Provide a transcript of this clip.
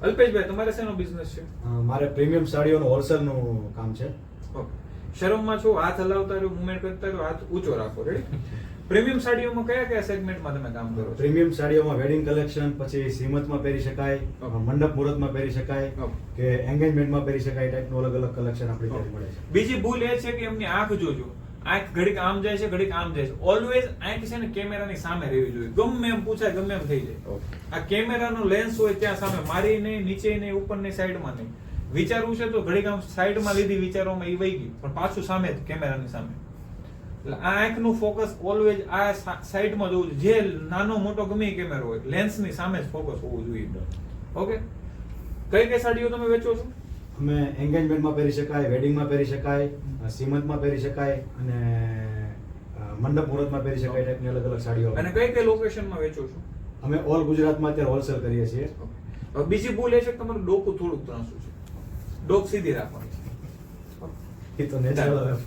અલ્પેશભાઈ, તમારે શેનો બિઝનેસ છે? મારે પ્રીમિયમ સાડીઓનું હોલસેલનું કામ છે. ઓકે. શરમમાં છો, હાથ હલાવતા રહ્યો, મૂવમેન્ટ કરતા રહ્યો, હાથ ઊંચો રાખો. રેડી? પ્રીમિયમ સાડીઓમાં કયા કયા સેગમેન્ટમાં તમે કામ કરો છો? પ્રીમિયમ સાડીઓમાં વેડિંગ કલેક્શન, પછી શ્રીમંતમાં પહેરી શકાય, મંડપ મુહૂર્તમાં પહેરી શકાય, કે એન્ગેજમેન્ટમાં પહેરી શકાય, ટાઈપનું અલગ અલગ કલેક્શન આપણી પાસે મળે છે. બીજી ભૂલ એ છે કે એમની આંખ જોજો. આંખ ઘડીક આમ જાય છે, ઘડીક આમ જાય છે. ઓલવેઝ આંખ છે ને કેમેરાની સામે રહેવી જોઈએ. ગમે એમ પૂછાય, ગમે એમ થઈ જાય. આ કેમેરાનો લેન્સ હોય ત્યાં સામે, મારી નહીં, નીચે નહીં, ઉપરની સાઈડમાં નહીં. વિચારવું છે તો ઘડીક આમ સાઈડમાં લીધી, વિચારોમાં એ વહી ગઈ, પણ પાછું સામે જ કેમેરાની સામે. એટલે આ આંખનું ફોકસ ઓલવેઝ આ સાઈડમાં જોવું જોઈએ. જે નાનો મોટો ગમે એ કેમેરો હોય, લેન્સની સામે જ ફોકસ હોવું જોઈએ. ઓકે. કઈ કઈ સાડીઓ તમે વેચો છો? અમે એન્ગેજમેન્ટમાં પહેરી શકાય, વેડિંગમાં પહેરી શકાય, શ્રીમંતમાં પહેરી શકાય, અને મંડપ મુહૂર્તમાં પહેરી શકાય, ટાઈપની અલગ અલગ સાડીઓ. અને કઈ કઈ લોકેશનમાં વેચો છો? અમે ઓલ ગુજરાતમાં અત્યારે હોલસેલ કરીએ છીએ. હવે બીજી ભૂલ એ છે કે તમારું ડોકું થોડુંક ત્રાંસું છે. ડોક સીધી રાખવાની છે. એ તો નેચરલ.